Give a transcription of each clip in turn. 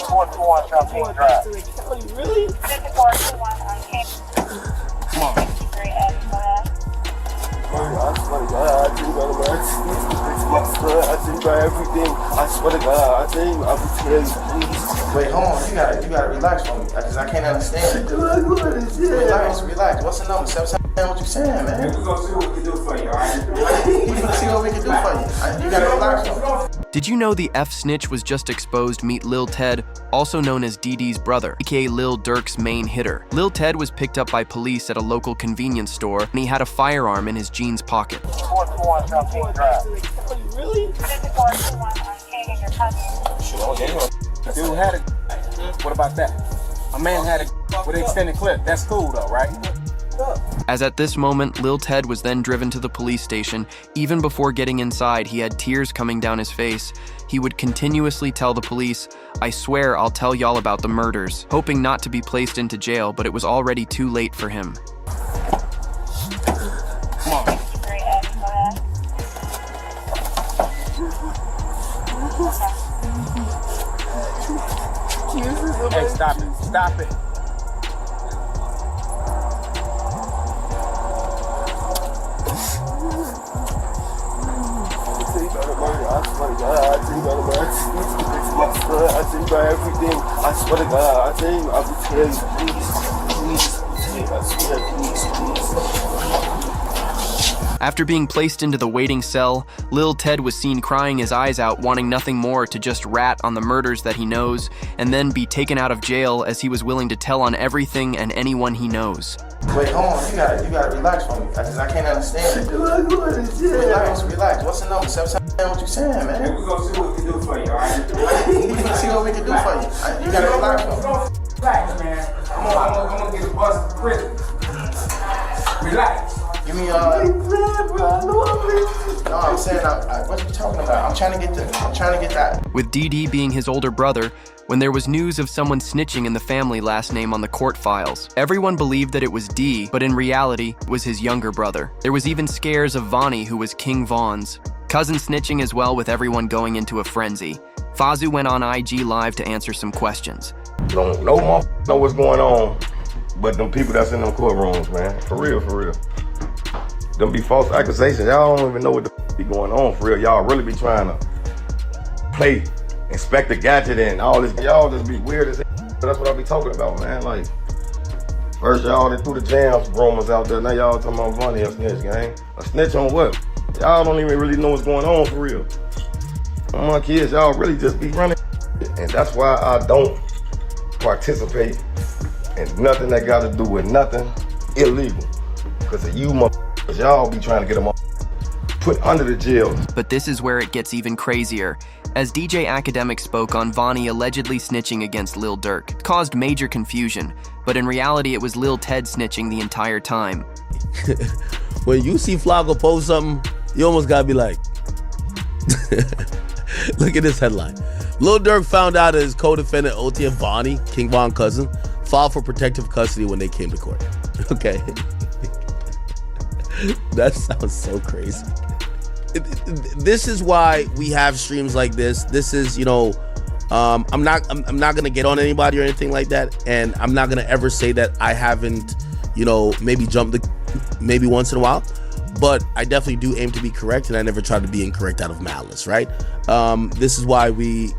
421 Champagne Drive. Really? 5421 on King. Come on. 63 Eddie, go ahead. I swear to God, I think about I think about everything. I swear to God, I think I will tell you, please. Wait, hold on. You gotta relax for me, because I can't understand it. Relax. What's the number? 779, what you saying, man? We're gonna see what we can do for you, alright? We're gonna see what we can do for you. You gotta relax for me. Did you know the F snitch was just exposed? Meet Lil Ted, also known as DD's brother, aka Lil Durk's main hitter. Lil Ted was picked up by police at a local convenience store, and he had a firearm in his jeans pocket. 421 Champagne Drive. Really? 5421 on King and your cousin. Dude had a. What about that? A man had a with an extended clip. That's cool though, right? As at this moment, Lil Ted was then driven to the police station. Even before getting inside, he had tears coming down his face. He would continuously tell the police, "I swear I'll tell y'all about the murders," hoping not to be placed into jail, but it was already too late for him. Come on. 63 Eddie, go ahead. Hey, stop it. Stop it. I swear to God, I think about everything. I swear to God, I think I will tell you, please. I swear, please. After being placed into the waiting cell, Lil Ted was seen crying his eyes out, wanting nothing more to just rat on the murders that he knows, and then be taken out of jail, as he was willing to tell on everything and anyone he knows. Wait, hold on. You gotta relax for me, because I can't understand it. Relax. What's the number? 779, what you saying, man? We're gonna see what we can do for you, alright? We're gonna see what we can do for you. You gotta relax for me. Relax, man. I'm gonna get a bus to prison. Relax. Give me no, I'm saying, what you talking about? I'm trying to get that. With DD being his older brother, when there was news of someone snitching in the family last name on the court files, everyone believed that it was D, but in reality, it was his younger brother. There was even scares of Vonnie, who was King Von's cousin, snitching as well, with everyone going into a frenzy. Fazu went on IG Live to answer some questions. No motherfucker know what's going on, but them people that's in them courtrooms, man. For real. Them be false accusations. Y'all don't even know what the be going on for real. Y'all really be trying to play Inspector Gadget and all this. Y'all just be weird as hell. That's what I be talking about, man. Like, first y'all done threw the jams rumors out there. Now y'all talking about Vonnie a snitch, gang. A snitch on what? Y'all don't even really know what's going on for real. All my kids, y'all really just be running. And that's why I don't participate in nothing that got to do with nothing illegal. Because of you motherfuckers, y'all be trying to get them put under the jail. But this is where it gets even crazier. As DJ Academic spoke on Vonnie allegedly snitching against Lil Durk, it caused major confusion, but in reality it was Lil Ted snitching the entire time. When you see Flacco post something, you almost gotta be like, look at this headline. Lil Durk found out that his co-defendant OTF Vonnie, King Von cousin, filed for protective custody when they came to court. Okay. That sounds so crazy. This is why we have streams like this. This is, I'm not gonna get on anybody or anything like that, and I'm not gonna ever say that I haven't, maybe jumped maybe once in a while, but I definitely do aim to be correct, and I never try to be incorrect out of malice, right? This is why we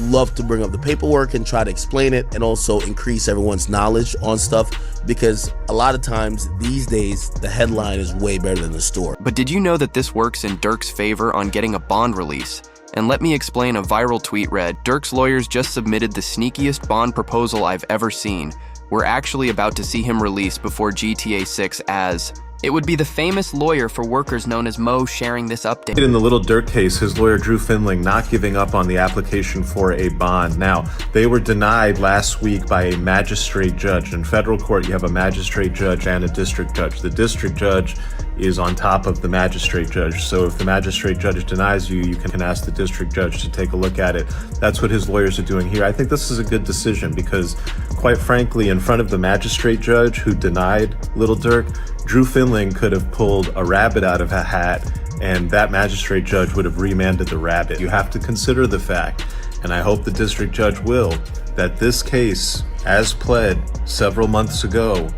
love to bring up the paperwork and try to explain it, and also increase everyone's knowledge on stuff, because a lot of times these days the headline is way better than the story. But did you know that this works in Durk's favor on getting a bond release? And let me explain. A viral tweet read, "Durk's lawyers just submitted the sneakiest bond proposal I've ever seen. We're actually about to see him released before GTA 6 as..." It would be the famous lawyer for workers known as Mo sharing this update. In the Lil Durk case, his lawyer Drew Finling not giving up on the application for a bond. Now, they were denied last week by a magistrate judge. In federal court, you have a magistrate judge and a district judge. The district judge is on top of the magistrate judge. So if the magistrate judge denies you, you can ask the district judge to take a look at it. That's what his lawyers are doing here. I think this is a good decision because, quite frankly, in front of the magistrate judge who denied Lil Durk, Drew Finling could have pulled a rabbit out of a hat, and that magistrate judge would have remanded the rabbit. You have to consider the fact and I hope the district judge will, that this case, as pled several months ago,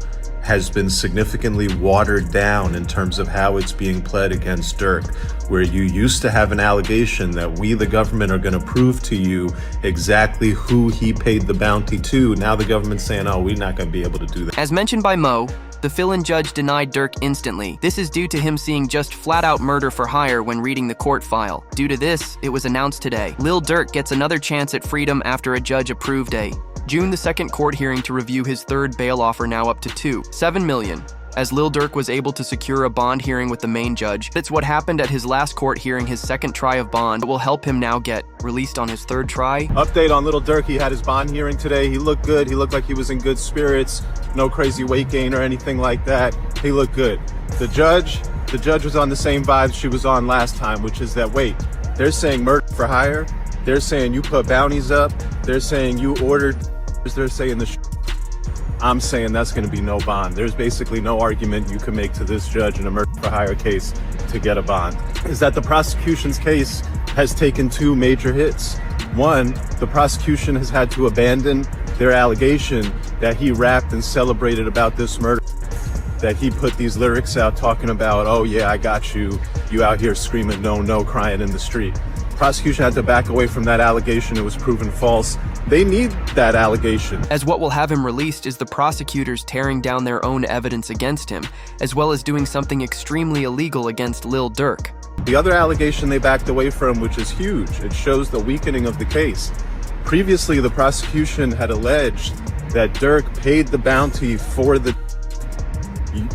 has been significantly watered down in terms of how it's being pled against Durk, where you used to have an allegation that we, the government, are going to prove to you exactly who he paid the bounty to. Now the government's saying, oh, we're not going to be able to do that. As mentioned by Mo, the fill-in judge denied Durk instantly. This is due to him seeing just flat-out murder for hire when reading the court file. Due to this, it was announced today. Lil Durk gets another chance at freedom after a judge approved a June the 2nd court hearing to review his third bail offer, now up to $7 million. As Lil Durk was able to secure a bond hearing with the main judge. It's what happened at his last court hearing, his second try of bond, that will help him now get released on his third try. Update on Lil Durk. He had his bond hearing today. He looked good. He looked like he was in good spirits. No crazy weight gain or anything like that. He looked good. The judge was on the same vibe she was on last time, which is that, wait, they're saying murder for hire. They're saying you put bounties up. They're saying you ordered. They're saying I'm saying that's going to be no bond. There's basically no argument you can make to this judge in a murder for hire case to get a bond. Is that the prosecution's case has taken two major hits. One, the prosecution has had to abandon their allegation that he rapped and celebrated about this murder, that he put these lyrics out talking about, oh yeah, I got you, you out here screaming no, no, crying in the street. Prosecution had to back away from that allegation. It was proven false. They need that allegation. As what will have him released is the prosecutors tearing down their own evidence against him, as well as doing something extremely illegal against Lil Durk. The other allegation they backed away from, which is huge, it shows the weakening of the case. Previously, the prosecution had alleged that Durk paid the bounty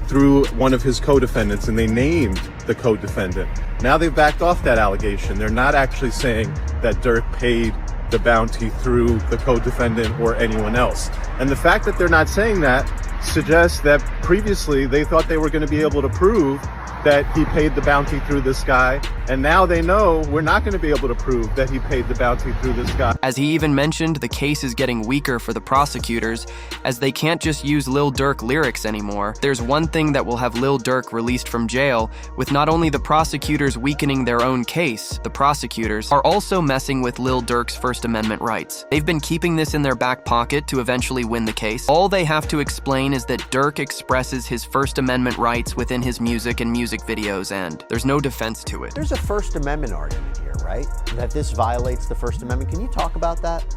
through one of his co-defendants, and they named the co-defendant. Now they've backed off that allegation. They're not actually saying that Durk paid the bounty through the co-defendant or anyone else. And the fact that they're not saying that suggests that previously they thought they were going to be able to prove that he paid the bounty through this guy, and now they know we're not going to be able to prove that he paid the bounty through this guy. As he even mentioned, the case is getting weaker for the prosecutors, as they can't just use Lil Durk lyrics anymore. There's one thing that will have Lil Durk released from jail, with not only the prosecutors weakening their own case, the prosecutors are also messing with Lil Durk's First Amendment rights. They've been keeping this in their back pocket to eventually win the case. All they have to explain is that Durk expresses his First Amendment rights within his music and music videos, and there's no defense to it. There's a First Amendment argument here, right? That this violates the First Amendment. Can you talk about that?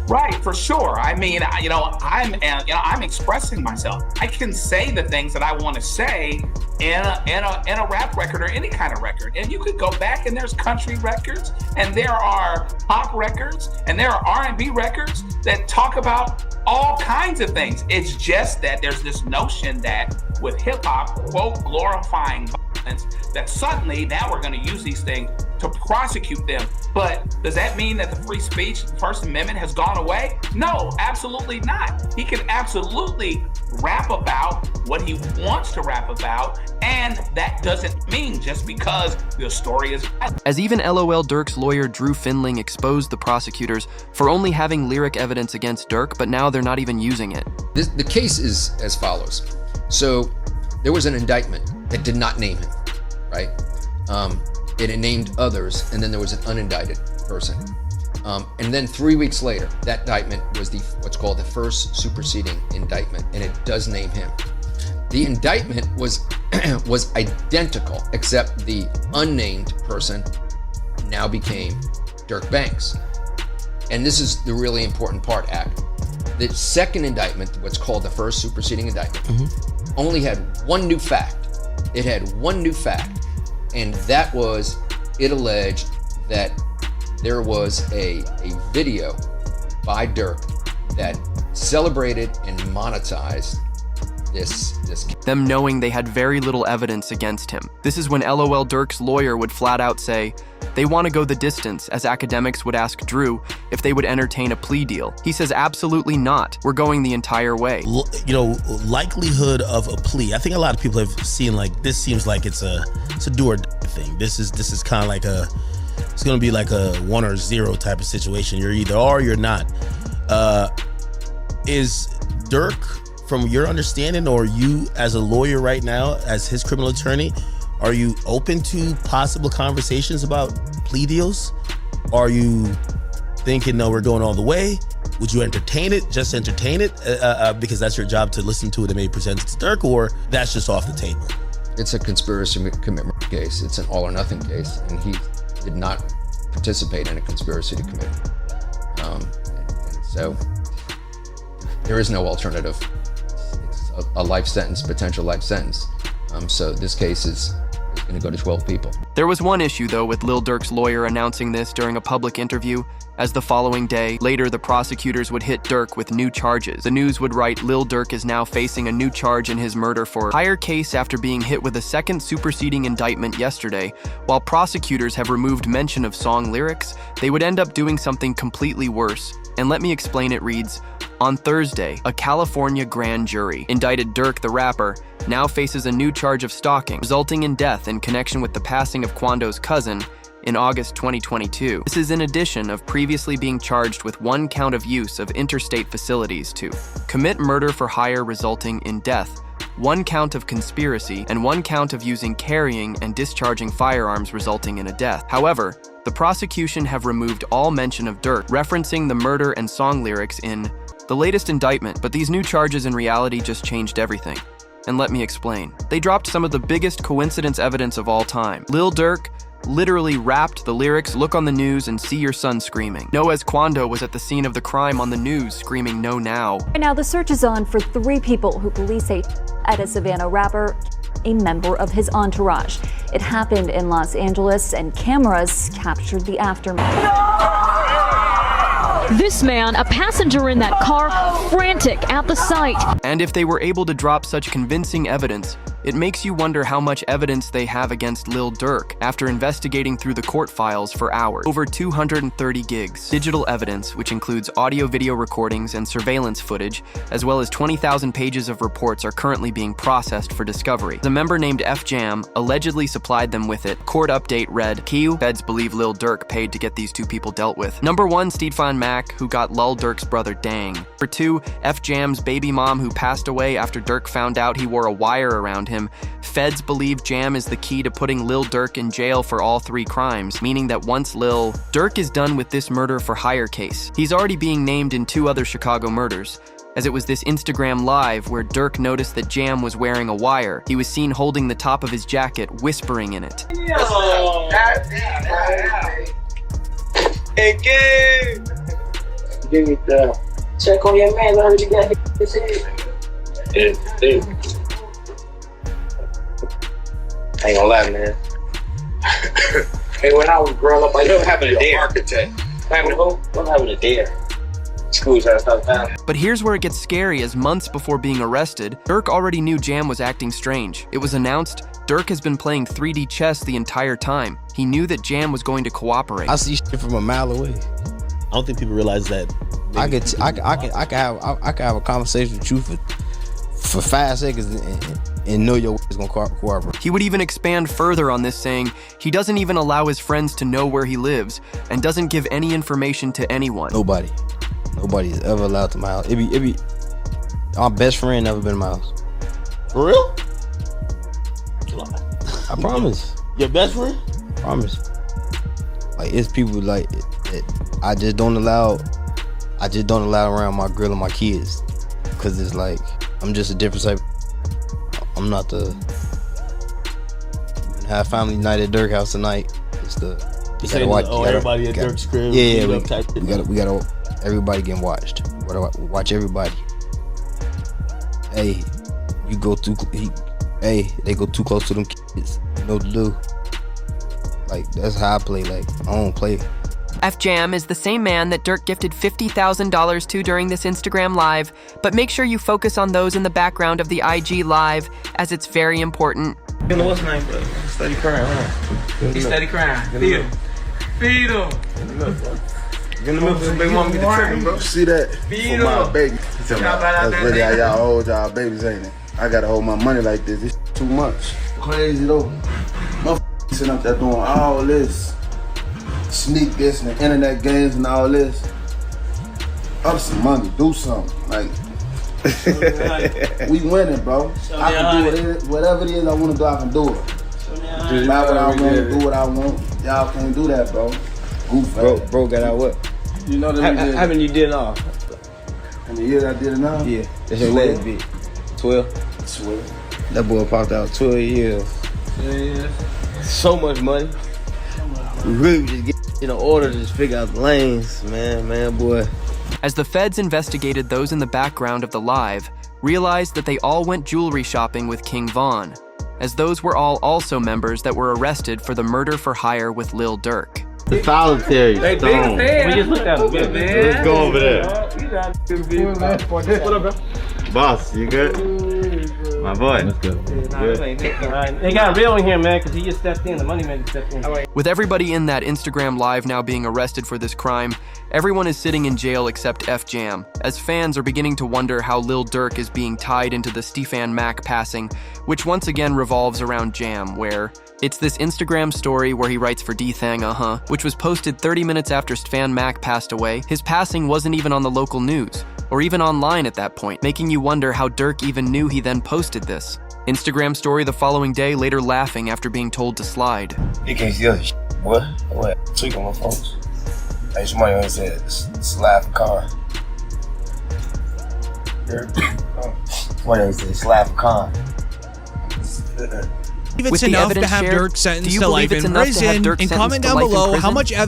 Right, for sure. I mean, I'm expressing myself. I can say the things that I want to say in a rap record or any kind of record. And you could go back and there's country records, and there are pop records, and there are R&B records that talk about all kinds of things. It's just that there's this notion that with hip hop, quote, glorifying violence, that suddenly now we're going to use these things to prosecute them. But does that mean that the free speech, the First Amendment has gone away? No, absolutely not. He can absolutely rap about what he wants to rap about, and that doesn't mean just because the story is violent. As even LOL Durk's lawyer Drew Findling exposed the prosecutors for only having lyric evidence against Durk, but now they're not even using it. The case is as follows. So there was an indictment that did not name him, right? It named others, and then there was an unindicted person. And then 3 weeks later, that indictment was what's called the first superseding indictment, and it does name him. The indictment was identical, except the unnamed person now became Durk Banks. And this is the really important part, Act. The second indictment, what's called the first superseding indictment, only had one new fact. It had one new fact. And that was, it alleged that there was a video by Durk that celebrated and monetized this. Them knowing they had very little evidence against him. This is when LOL Durk's lawyer would flat out say, they want to go the distance, as academics would ask Drew if they would entertain a plea deal. He says, absolutely not. We're going the entire way. Likelihood of a plea. I think a lot of people have seen, like, this seems like it's a do or die thing. This is kind of like it's going to be like a 1 or 0 type of situation. You're either are or you're not. Is Durk, from your understanding, or you as a lawyer right now, as his criminal attorney, are you open to possible conversations about plea deals? Are you thinking, no, we're going all the way? Would you entertain it, just entertain it, because that's your job to listen to it and maybe present it to Durk, or that's just off the table? It's a conspiracy to commit murder case. It's an all or nothing case, and he did not participate in a conspiracy to commit. And so there is no alternative. It's a life sentence, potential life sentence. So this case is going to go to 12 people. There was one issue, though, with Lil Durk's lawyer announcing this during a public interview, as the following day, later the prosecutors would hit Durk with new charges. The news would write, Lil Durk is now facing a new charge in his murder for hire case after being hit with a second superseding indictment yesterday. While prosecutors have removed mention of song lyrics, they would end up doing something completely worse. And let me explain, it reads, on Thursday, a California grand jury indicted Durk, the rapper, now faces a new charge of stalking, resulting in death in connection with the passing of Quando's cousin in August 2022. This is in addition of previously being charged with 1 count of use of interstate facilities to commit murder for hire resulting in death, 1 count of conspiracy, and 1 count of using, carrying, and discharging firearms resulting in a death. However, the prosecution have removed all mention of Durk referencing the murder and song lyrics in the latest indictment, but these new charges in reality just changed everything. And let me explain. They dropped some of the biggest coincidence evidence of all time. Lil Durk literally rapped the lyrics, look on the news and see your son screaming. No, as Quando was at the scene of the crime on the news screaming no now. Right now, the search is on for 3 people who police say at a Savannah rapper, a member of his entourage. It happened in Los Angeles and cameras captured the aftermath. This man, a passenger in that car, frantic at the sight. And if they were able to drop such convincing evidence, it makes you wonder how much evidence they have against Lil Durk after investigating through the court files for hours. Over 230 gigs. Digital evidence, which includes audio-video recordings and surveillance footage, as well as 20,000 pages of reports, are currently being processed for discovery. The member named F Jam allegedly supplied them with it. Court update read, Q, feds believe Lil Durk paid to get these 2 people dealt with. Number 1, Steedfine Mac, who got Lil Durk's brother Dang. Number 2, F Jam's baby mom, who passed away after Durk found out he wore a wire around him. Feds believe Jam is the key to putting Lil Durk in jail for all 3 crimes, meaning that once Lil Durk is done with this murder for hire case, he's already being named in 2 other Chicago murders, as it was this Instagram live where Durk noticed that Jam was wearing a wire. He was seen holding the top of his jacket, whispering in it. Hey, kid! Give me the check on your man. I heard you got his head. I ain't gonna lie, man. Hey, when I was growing up, I used to have a dare. Architect. Having a who? I'm having a dare. School's out of town. But here's where it gets scary, as months before being arrested, Durk already knew Jam was acting strange. It was announced Durk has been playing 3D chess the entire time. He knew that Jam was going to cooperate. I see shit from a mile away. I don't think people realize that. I can have a conversation with you for 5 seconds and know your is gonna cooperate. He would even expand further on this, saying he doesn't even allow his friends to know where he lives and doesn't give any information to anyone. Nobody is ever allowed to my house. It be my best friend never been to my house. For real? I promise. Your best friend? I promise. Like, it's people like that I just don't allow around my girl and my kids, because it's like I'm just a different type. I'm not the have family night at Durk house tonight. It's the you gotta watch. Everybody at Durk's crib. Yeah, we gotta everybody getting watched. Watch everybody. Hey, they go too close to them kids. You know what to do. Like, that's how I play. Like, I don't play. F Jam is the same man that Durk gifted $50,000 to during this Instagram live, but make sure you focus on those in the background of the IG live, as it's very important. You know what's name, bro? Steady crying, huh? He's steady crying. Feed him. Feed him. Get in the middle so baby mama get the trigger, bro. See that? Feed for my him. baby. That's really how y'all hold y'all babies, ain't it? I gotta hold my money like this. It's too much. Crazy though. Motherfuckers sitting up there doing all this. Sneak this and the internet games and all this. Up some money, do something. Like, we winning, bro. I can do it. Whatever it is I want to do, I can do it. Not what I want to do what I want. Y'all can't do that, bro. Bro got out what? You know that How many you did off? And the year I did it now? Yeah, that's your last bit. 12? 12. That boy popped out 12 years. Yeah. So much money. We really just get in order to just figure out the lanes, man, boy. As the feds investigated those in the background of the live, realized that they all went jewelry shopping with King Von, as those were all also members that were arrested for the murder for hire with Lil Durk. The solitary stone. We just looked at him. Let's go over there. What up, bro? Boss, you good? My boy. Let's go. They got real in here, man, because he just stepped in. The money man just stepped in. With everybody in that Instagram live now being arrested for this crime, everyone is sitting in jail except F Jam, as fans are beginning to wonder how Lil Durk is being tied into the Stefan Mack passing, which once again revolves around Jam, where it's this Instagram story where he writes for D-Thang, which was posted 30 minutes after Stefan Mack passed away. His passing wasn't even on the local news, or even online at that point, making you wonder how Durk even knew he then posted this. Instagram story the following day, later laughing after being told to slide. You can't see other shit, boy. What? Tweak on my folks. Hey, somebody always said, slide for car. Somebody always said, slide for car. If it's enough to have Durk sentenced to life in prison, and comment down below how much evidence